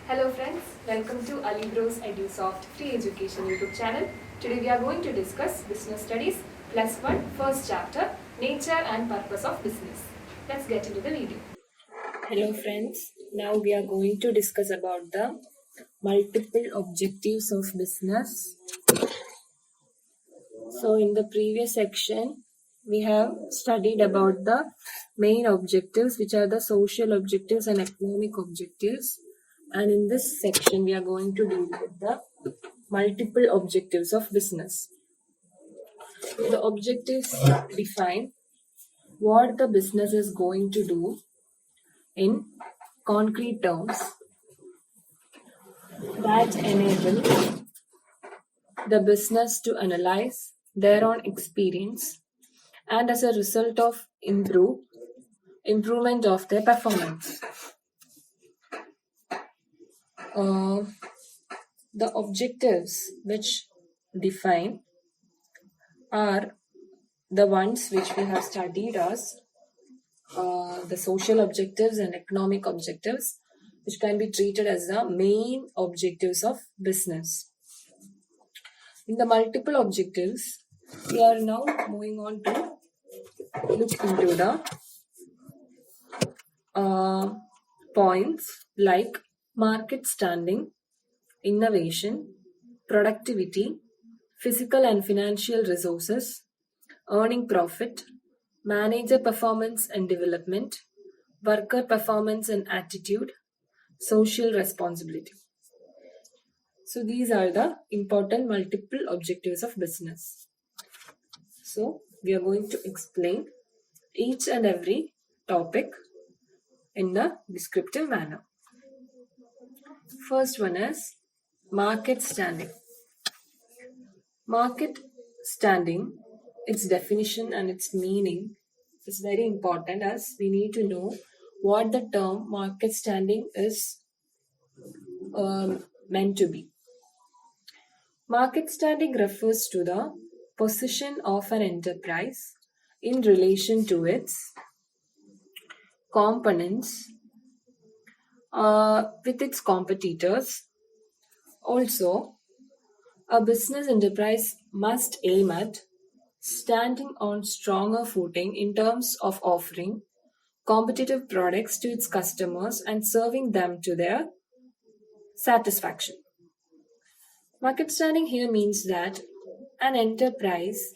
Hello friends, welcome to Alibro's EduSoft Free Education YouTube channel. Today we are going to discuss Business Studies Plus 1 First Chapter Nature and Purpose of Business. Let's get into the video. Hello friends, now we are going to discuss about the multiple objectives of business. So in the previous section, we have studied about the main objectives, which are the social objectives and economic objectives. And in this section, we are going to deal with the multiple objectives of business. The objectives define what the business is going to do in concrete terms that enable the business to analyze their own experience and as a result of improvement of their performance. The objectives which define are the ones which we have studied as the social objectives and economic objectives, which can be treated as the main objectives of business. In the multiple objectives, we are now moving on to look into the points like market standing, innovation, productivity, physical and financial resources, earning profit, manager performance and development, worker performance and attitude, social responsibility. So these are the important multiple objectives of business. So we are going to explain each and every topic in a descriptive manner. First one is market standing. Market standing, its definition and its meaning is very important, as we need to know what the term market standing is meant to be. Market standing refers to the position of an enterprise in relation to its components with its competitors. Also, a business enterprise must aim at standing on stronger footing in terms of offering competitive products to its customers and serving them to their satisfaction. Market standing here means that an enterprise,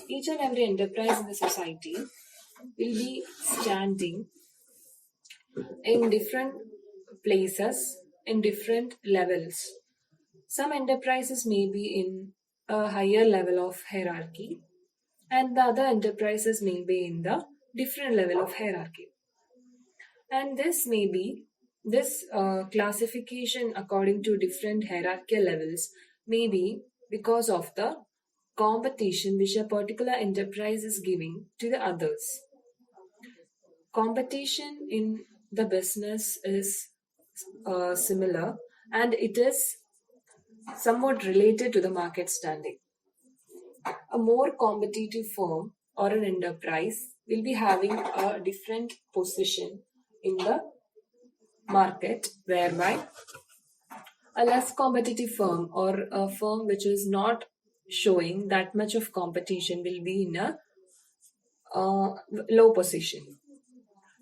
each and every enterprise in the society, will be standing in different places, in different levels. Some enterprises may be in a higher level of hierarchy, and the other enterprises may be in the different level of hierarchy. And this classification according to different hierarchical levels may be because of the competition which a particular enterprise is giving to the others. Competition in the business is similar, and it is somewhat related to the market standing. A more competitive firm or an enterprise will be having a different position in the market, whereby a less competitive firm or a firm which is not showing that much of competition will be in a low position.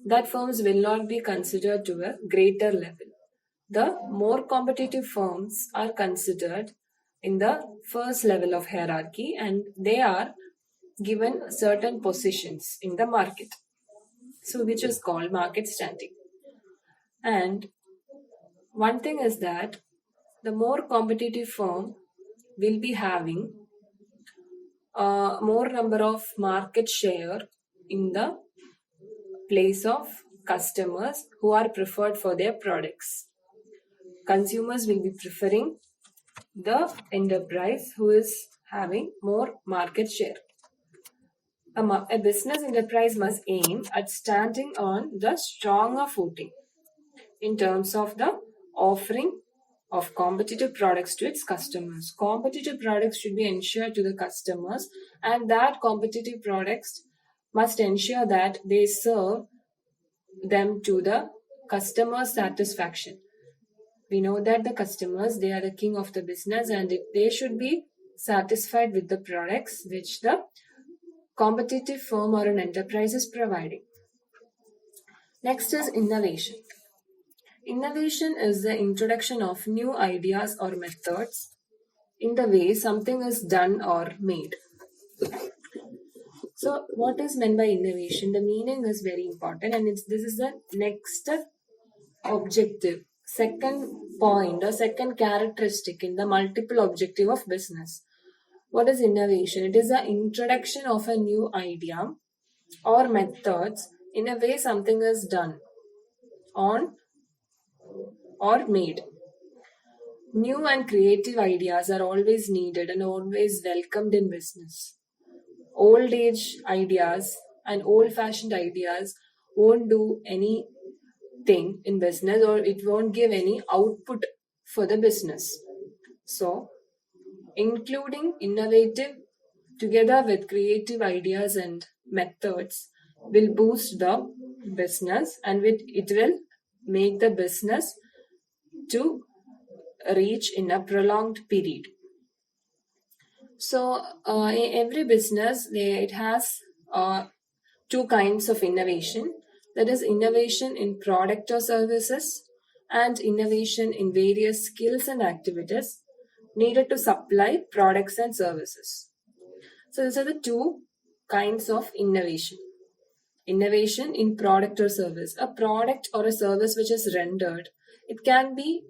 That firms will not be considered to a greater level. The more competitive firms are considered in the first level of hierarchy, and they are given certain positions in the market, so which is called market standing. And one thing is that the more competitive firm will be having more number of market share in the place of customers who are preferred for their products. Consumers will be preferring the enterprise who is having more market share. A business enterprise must aim at standing on the stronger footing in terms of the offering of competitive products to its customers. Competitive products should be ensured to the customers, and that competitive products must ensure that they serve them to the customer satisfaction. We know that the customers, they are the king of the business, and they should be satisfied with the products which the competitive firm or an enterprise is providing. Next is innovation. Innovation is the introduction of new ideas or methods in the way something is done or made. So, what is meant by innovation? The meaning is very important, and this is the next objective, second point, or second characteristic in the multiple objective of business. What is innovation? It is the introduction of a new idea or methods in a way something is done on or made. New and creative ideas are always needed and always welcomed in business. Old age ideas and old fashioned ideas won't do anything in business, or it won't give any output for the business. So, including innovative together with creative ideas and methods will boost the business, and it will make the business to reach in a prolonged period. So, in every business, it has two kinds of innovation. That is innovation in product or services and innovation in various skills and activities needed to supply products and services. So these are the two kinds of innovation. Innovation in product or service. A product or a service which is rendered, it can be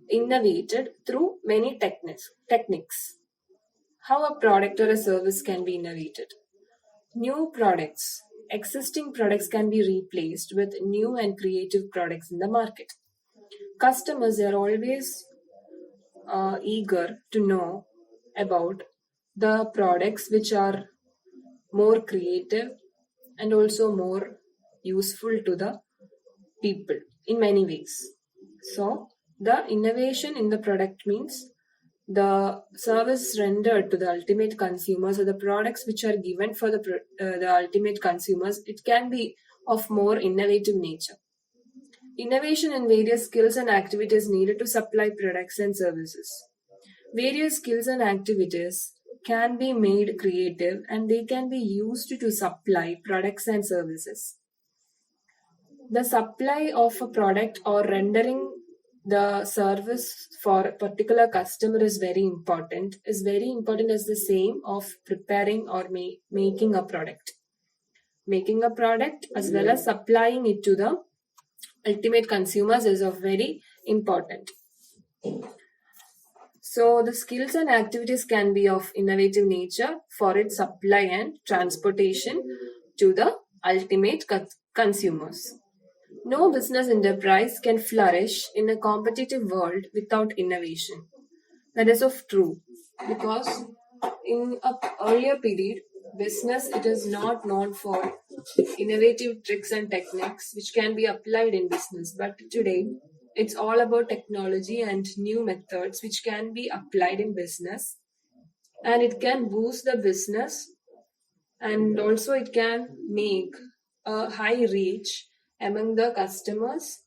innovated through many techniques. How a product or a service can be innovated? New products. Existing products can be replaced with new and creative products in the market. Customers are always eager to know about the products which are more creative and also more useful to the people in many ways. So, the innovation in the product means the service rendered to the ultimate consumers, or the products which are given for the ultimate consumers, it can be of more innovative nature. Innovation in various skills and activities needed to supply products and services. Various skills and activities can be made creative, and they can be used to supply products and services. The supply of a product or rendering the service for a particular customer is very important as the same of preparing or making a product as well as supplying it to the ultimate consumers is of very important. So the skills and activities can be of innovative nature for its supply and transportation to the ultimate consumers. No business enterprise can flourish in a competitive world without innovation. That is of true, because in a earlier period, business, it is not known for innovative tricks and techniques which can be applied in business, but today it's all about technology and new methods which can be applied in business, and it can boost the business, and also it can make a high reach among the customers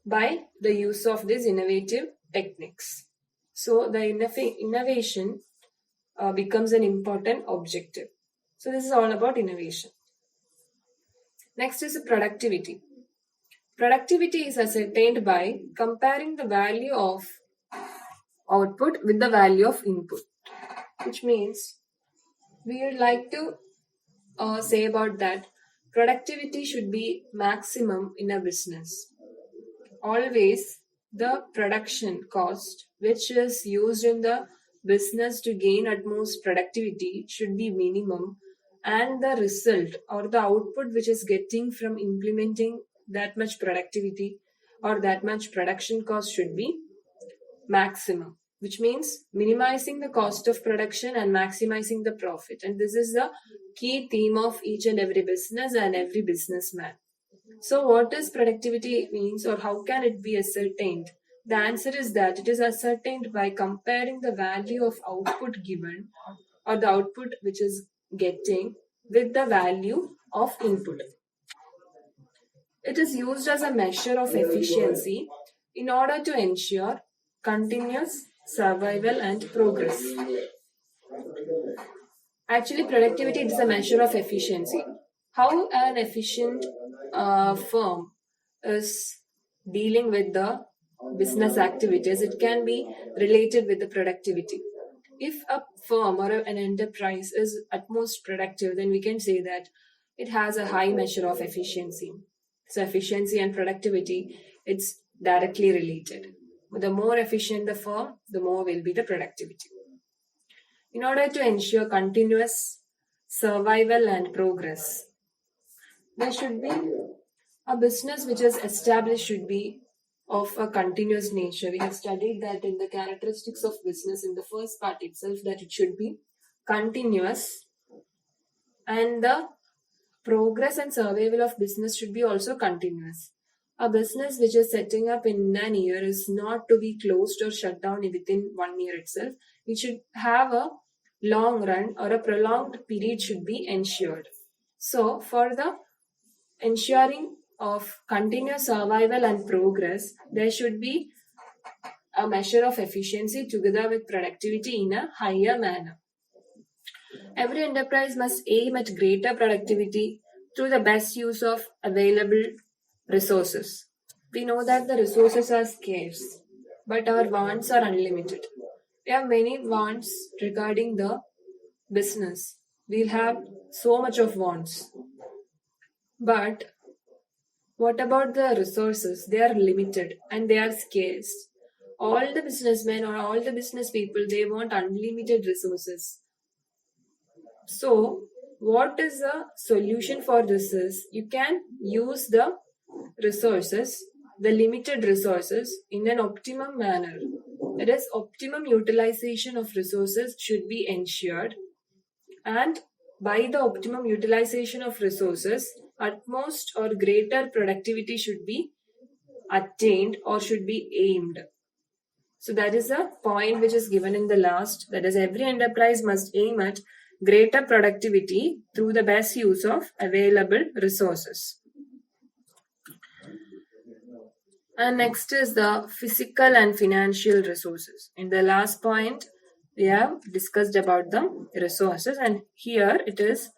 by the use of these innovative techniques. So the innovation becomes an important objective. So this is all about innovation. Next is productivity. Productivity is ascertained by comparing the value of output with the value of input, which means we would like to say about that productivity should be maximum in a business. Always the production cost which is used in the business to gain utmost productivity should be minimum, and the result or the output which is getting from implementing that much productivity or that much production cost should be maximum, which means minimizing the cost of production and maximizing the profit. And this is the key theme of each and every business and every businessman. So what does productivity means, or how can it be ascertained? The answer is that it is ascertained by comparing the value of output given, or the output which is getting, with the value of input. It is used as a measure of efficiency in order to ensure continuous survival and progress. Actually, productivity is a measure of efficiency. How an efficient firm is dealing with the business activities, it can be related with the productivity. If a firm or an enterprise is at most productive, then we can say that it has a high measure of efficiency. So efficiency and productivity, it's directly related. The more efficient the firm, the more will be the productivity. In order to ensure continuous survival and progress, there should be a business which is established should be of a continuous nature. We have studied that in the characteristics of business in the first part itself, that it should be continuous, and the progress and survival of business should be also continuous. A business which is setting up in an year is not to be closed or shut down within 1 year itself. It should have a long run or a prolonged period should be ensured. So, for the ensuring of continuous survival and progress, there should be a measure of efficiency together with productivity in a higher manner. Every enterprise must aim at greater productivity through the best use of available resources. We know that the resources are scarce, but our wants are unlimited. We have many wants regarding the business. We'll have so much of wants. But what about the resources? They are limited and they are scarce. All the businessmen or all the business people, they want unlimited resources. So, what is the solution for this is you can use the resources, the limited resources, in an optimum manner. That is, optimum utilization of resources should be ensured, and by the optimum utilization of resources, utmost or greater productivity should be attained or should be aimed. So that is a point which is given in the last, that is, every enterprise must aim at greater productivity through the best use of available resources. And next is the physical and financial resources. In the last point, we have discussed about the resources, and here it is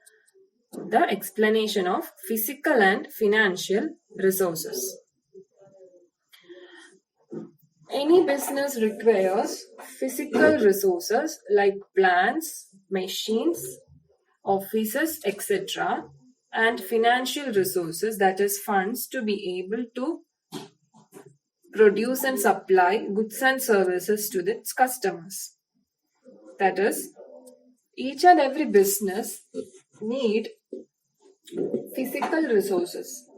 the explanation of physical and financial resources. Any business requires physical resources like plants, machines, offices, etc., and financial resources, that is funds, to be able to produce and supply goods and services to its customers. That is, each and every business need physical resources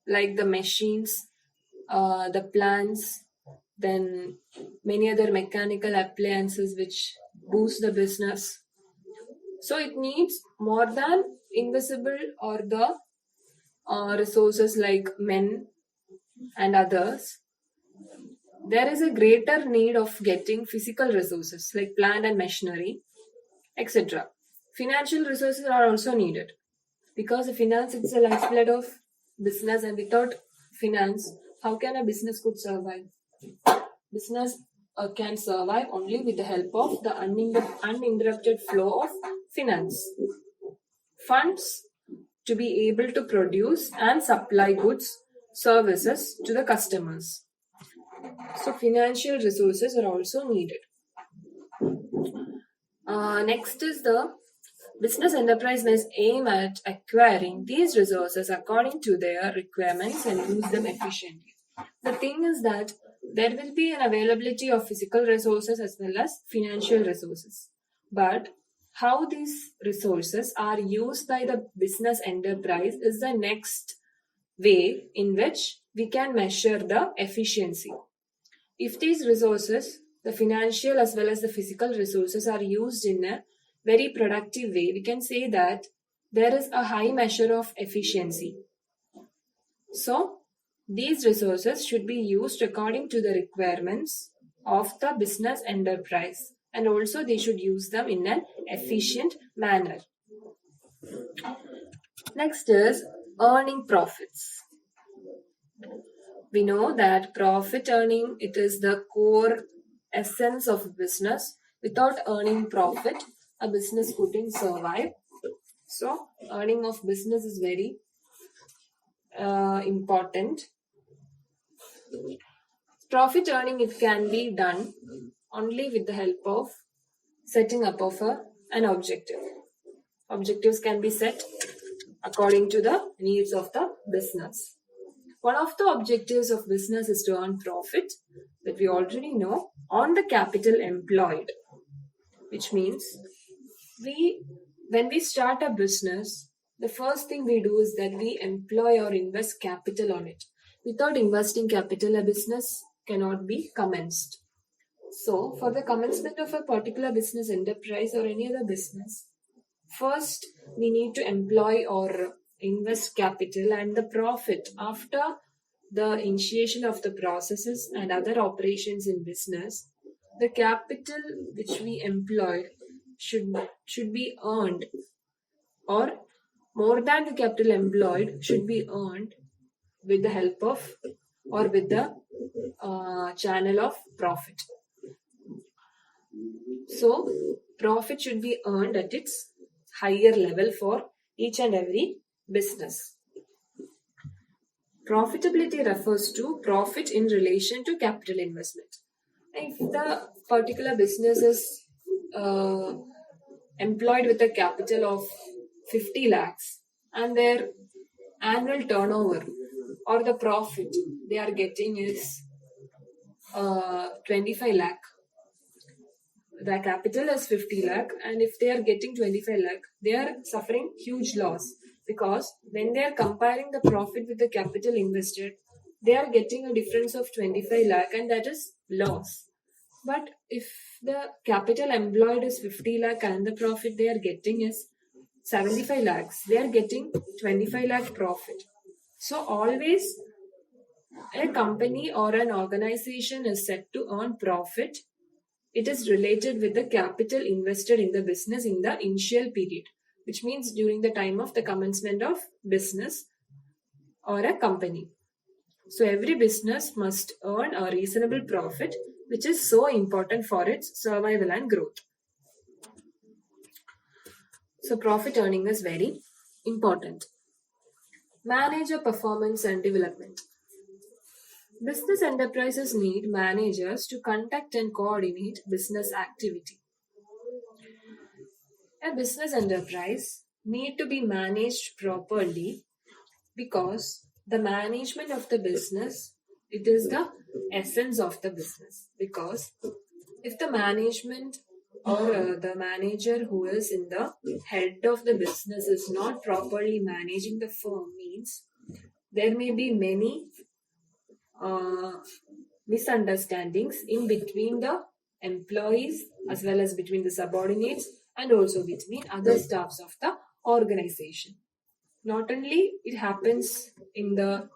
like the machines, the plants, then many other mechanical appliances which boost the business. So it needs more than invisible or the resources like men and others. There is a greater need of getting physical resources like plant and machinery, etc. Financial resources are also needed because the finance is the lifeblood of business, and without finance, how can a business could survive? Business can survive only with the help of the uninterrupted flow of finance. Funds to be able to produce and supply goods, services to the customers. So financial resources are also needed. Next is the business enterprise must aim at acquiring these resources according to their requirements and use them efficiently. The thing is that there will be an availability of physical resources as well as financial resources. But how these resources are used by the business enterprise is the next way in which we can measure the efficiency. If these resources, the financial as well as the physical resources, are used in a very productive way, we can say that there is a high measure of efficiency. So, these resources should be used according to the requirements of the business enterprise, and also they should use them in an efficient manner. Next is earning profits. We know that profit earning, it is the core essence of business. Without earning profit, a business couldn't survive. So earning of business is very important. Profit earning, it can be done only with the help of setting up of an objective. Objectives can be set according to the needs of the business. One of the objectives of business is to earn profit, that we already know, on the capital employed, which means we when we start a business, the first thing we do is that we employ or invest capital on it. Without investing capital, a business cannot be commenced. So, for the commencement of a particular business enterprise or any other business, first we need to employ or invest capital, and the profit after the initiation of the processes and other operations in business, the capital which we employed should be earned, or more than the capital employed should be earned with the help of or with the channel of profit. So profit should be earned at its higher level for each and every business. Profitability refers to profit in relation to capital investment. If the particular business is employed with a capital of 50 lakhs and their annual turnover or the profit they are getting is 25 lakh, the capital is 50 lakh, and if they are getting 25 lakh, they are suffering huge loss, because when they are comparing the profit with the capital invested, they are getting a difference of 25 lakh, and that is loss. But if the capital employed is 50 lakh and the profit they are getting is 75 lakhs, they are getting 25 lakh profit. So always a company or an organization is set to earn profit. It is related with the capital invested in the business in the initial period, which means during the time of the commencement of business or a company. So every business must earn a reasonable profit, which is so important for its survival and growth. So profit earning is very important. Manager performance and development. Business enterprises need managers to conduct and coordinate business activity. A business enterprise need to be managed properly, because the management of the business, it is the essence of the business. Because if the management or the manager who is in the head of the business is not properly managing the firm, means there may be many misunderstandings in between the employees as well as between the subordinates and also between other staffs of the organization. Not only it happens in the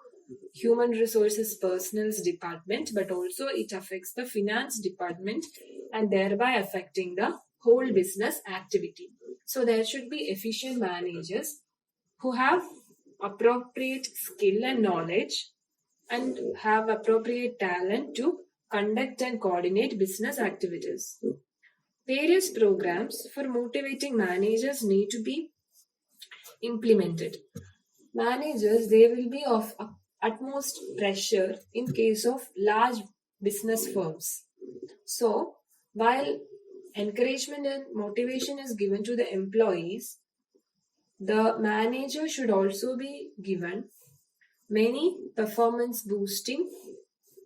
human resources personnel's department, but also it affects the finance department and thereby affecting the whole business activity. So there should be efficient managers who have appropriate skill and knowledge and have appropriate talent to conduct and coordinate business activities. Various programs for motivating managers need to be implemented. Managers, they will be of utmost pressure in case of large business firms. So while encouragement and motivation is given to the employees, the manager should also be given many performance boosting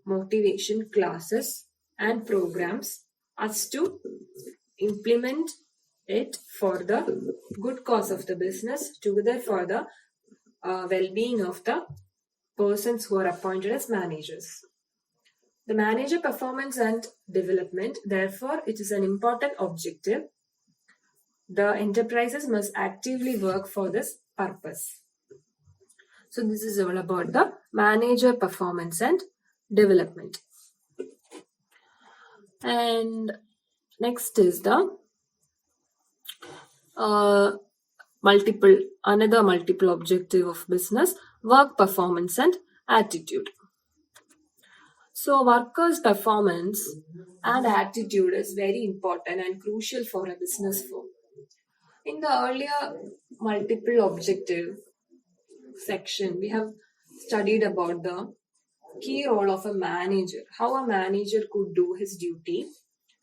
motivation classes and programs as to implement it for the good cause of the business, together for the well-being of the persons who are appointed as managers. The manager performance and development, therefore, it is an important objective. The enterprises must actively work for this purpose. So this is all about the manager performance and development. And next is the another multiple objective of business, work performance and attitude. So, workers' performance and attitude is very important and crucial for a business firm. In the earlier multiple objective section, we have studied about the key role of a manager, how a manager could do his duty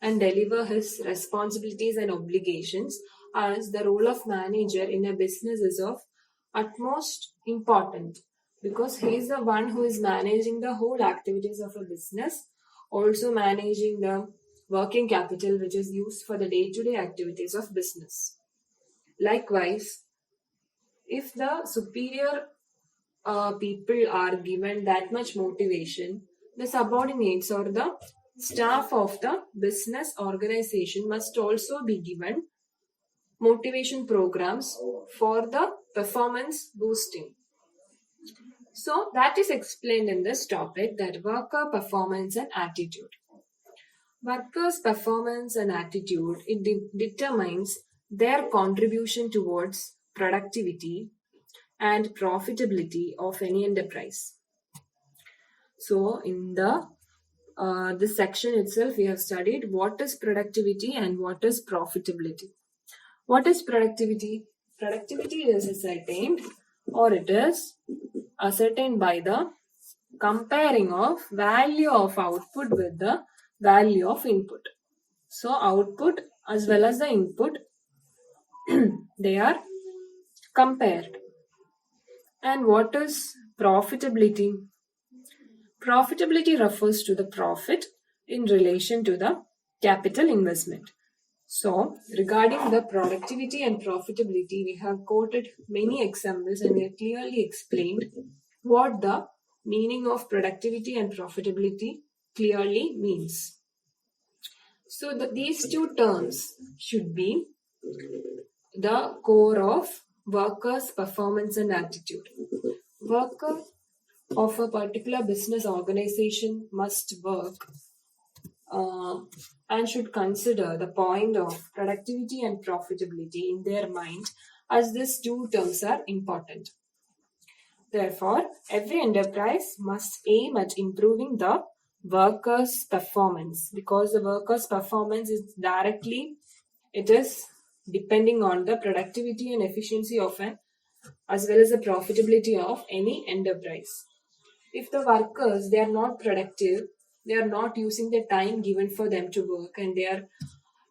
and deliver his responsibilities and obligations, as the role of manager in a business is of utmost important because he is the one who is managing the whole activities of a business, also managing the working capital which is used for the day-to-day activities of business. Likewise, if the superior people are given that much motivation, the subordinates or the staff of the business organization must also be given motivation programs for the performance boosting. So that is explained in this topic, that worker performance and attitude. Workers' performance and attitude, it determines their contribution towards productivity and profitability of any enterprise. So in the this section itself, we have studied what is productivity and what is profitability. What is productivity? Productivity is ascertained, or it is ascertained by the comparing of value of output with the value of input. So output as well as the input, they are compared. And what is profitability? Profitability refers to the profit in relation to the capital investment. So, regarding the productivity and profitability, we have quoted many examples and we have clearly explained what the meaning of productivity and profitability clearly means. So, these two terms should be the core of workers' performance and attitude. Worker of a particular business organization must work and should consider the point of productivity and profitability in their mind, as these two terms are important. Therefore, every enterprise must aim at improving the workers' performance, because the workers' performance is directly, it is depending on the productivity and efficiency of an, as well as the profitability of any enterprise. If the workers, they are not productive, they are not using the time given for them to work, and they are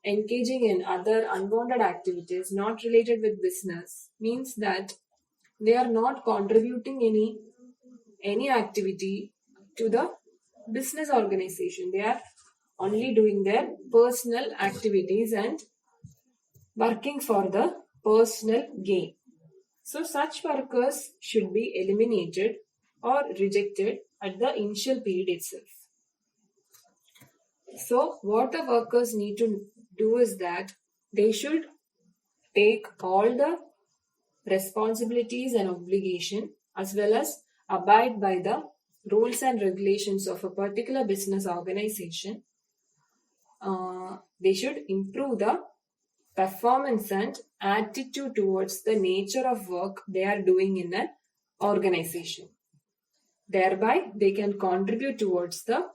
engaging in other unwanted activities not related with business, means that they are not contributing any activity to the business organization. They are only doing their personal activities and working for the personal gain. So such workers should be eliminated or rejected at the initial period itself. So what the workers need to do is that they should take all the responsibilities and obligation, as well as abide by the rules and regulations of a particular business organization. They should improve the performance and attitude towards the nature of work they are doing in an organization. Thereby, they can contribute towards the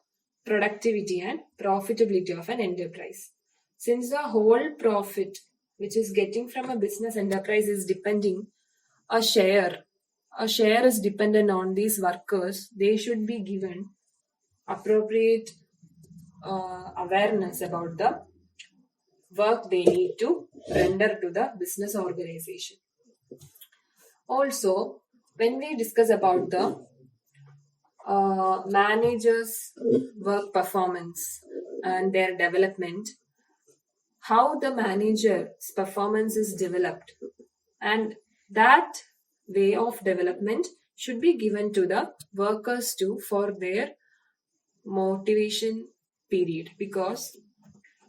productivity and profitability of an enterprise. Since the whole profit which is getting from a business enterprise is depending a share is dependent on these workers, they should be given appropriate awareness about the work they need to render to the business organization. Also, when we discuss about the managers' work performance and their development, how the manager's performance is developed, and that way of development should be given to the workers too for their motivation period, because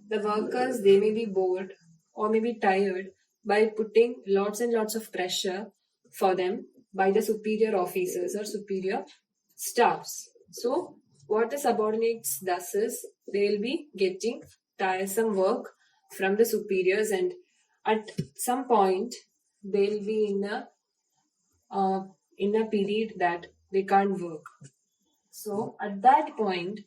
the workers, they may be bored or may be tired by putting lots and lots of pressure for them by the superior officers or superior staffs. So what the subordinates does is they will be getting tiresome work from the superiors, and at some point they will be in a period that they can't work. So at that point,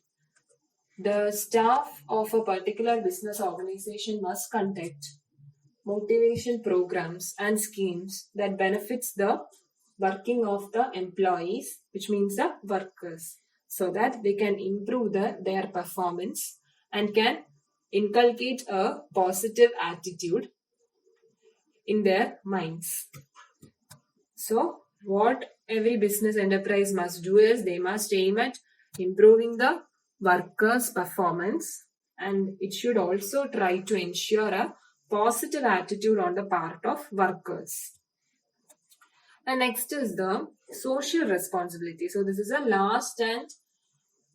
the staff of a particular business organization must conduct motivation programs and schemes that benefits the working of the employees, which means the workers, so that they can improve their performance and can inculcate a positive attitude in their minds. So, what every business enterprise must do is they must aim at improving the workers' performance, and it should also try to ensure a positive attitude on the part of workers. And next is the social responsibility. So, this is a last and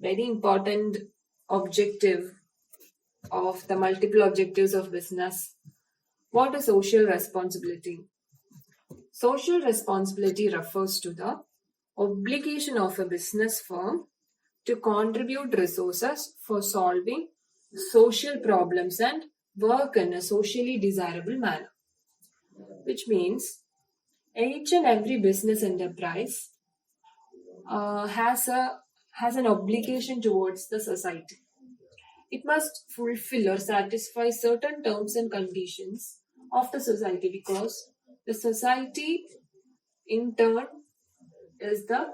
very important objective of the multiple objectives of business. What is social responsibility? Social responsibility refers to the obligation of a business firm to contribute resources for solving social problems and work in a socially desirable manner. Which means each and every business enterprise has an obligation towards the society. It must fulfill or satisfy certain terms and conditions of the society, because the society in turn is the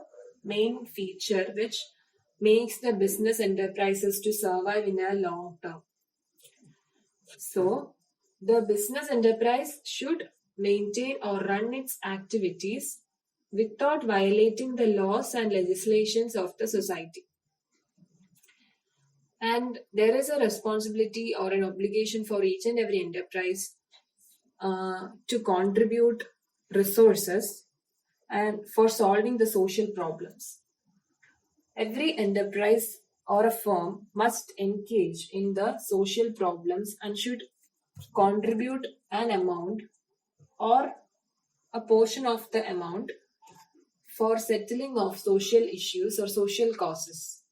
main feature which makes the business enterprises to survive in a long term. So, the business enterprise should maintain or run its activities without violating the laws and legislations of the society. And there is a responsibility or an obligation for each and every enterprise to contribute resources and for solving the social problems. Every enterprise or a firm must engage in the social problems and should contribute an amount or a portion of the amount for settling of social issues or social causes.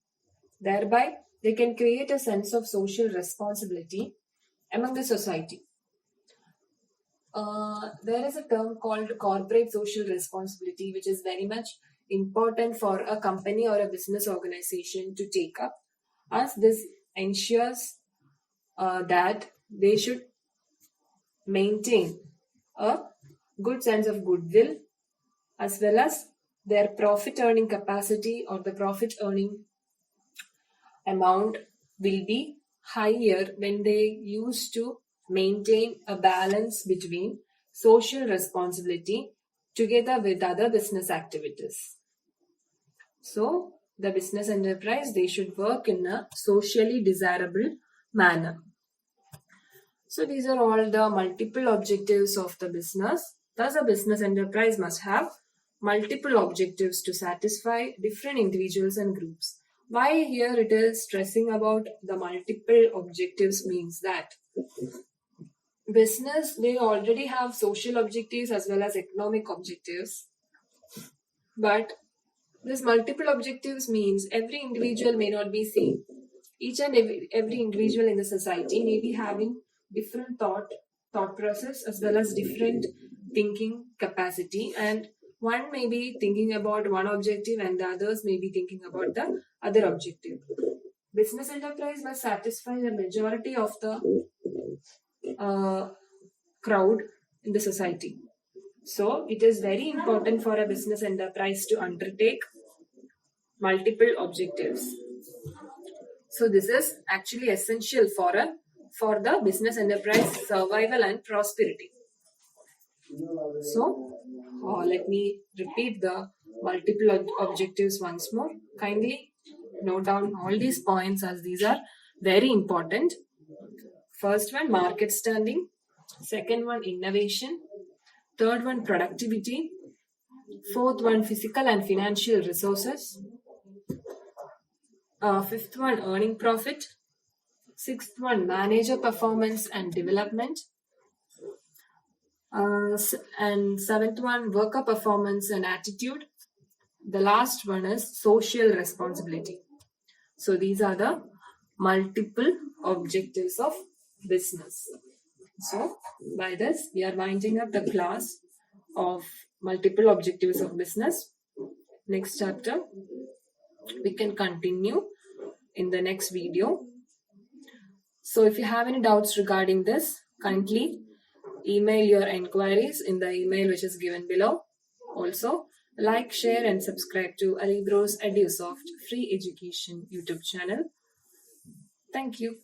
Thereby, they can create a sense of social responsibility among the society. There is a term called corporate social responsibility, which is very much important for a company or a business organization to take up, as this ensures that they should maintain a good sense of goodwill, as well as their profit earning capacity or the profit earning amount will be higher when they used to maintain a balance between social responsibility together with other business activities. So, the business enterprise, they should work in a socially desirable manner. So, these are all the multiple objectives of the business. Thus, a business enterprise must have multiple objectives to satisfy different individuals and groups. Why here it is stressing about the multiple objectives means that business, they already have social objectives as well as economic objectives. But this multiple objectives means every individual may not be same. Each and every individual in the society may be having different thought process as well as different thinking capacity, and one may be thinking about one objective and the others may be thinking about the other objective. Business enterprise must satisfy the majority of the crowd in the society. So it is very important for a business enterprise to undertake multiple objectives. So this is actually essential for the business enterprise survival and prosperity. So let me repeat the multiple objectives once more. Kindly note down all these points as these are very important. First one, market standing. Second one, innovation. Third one, productivity. Fourth one, physical and financial resources. Fifth one, earning profit. Sixth one, manager performance and development. And seventh one, worker performance and attitude. The last one is social responsibility. So these are the multiple objectives of business. So by this, we are winding up the class of multiple objectives of business. Next chapter, We can continue in the next video. So if you have any doubts regarding this, kindly email your inquiries in the email which is given below. Also, like, share and subscribe to Alibro's EduSoft free education YouTube channel. Thank you.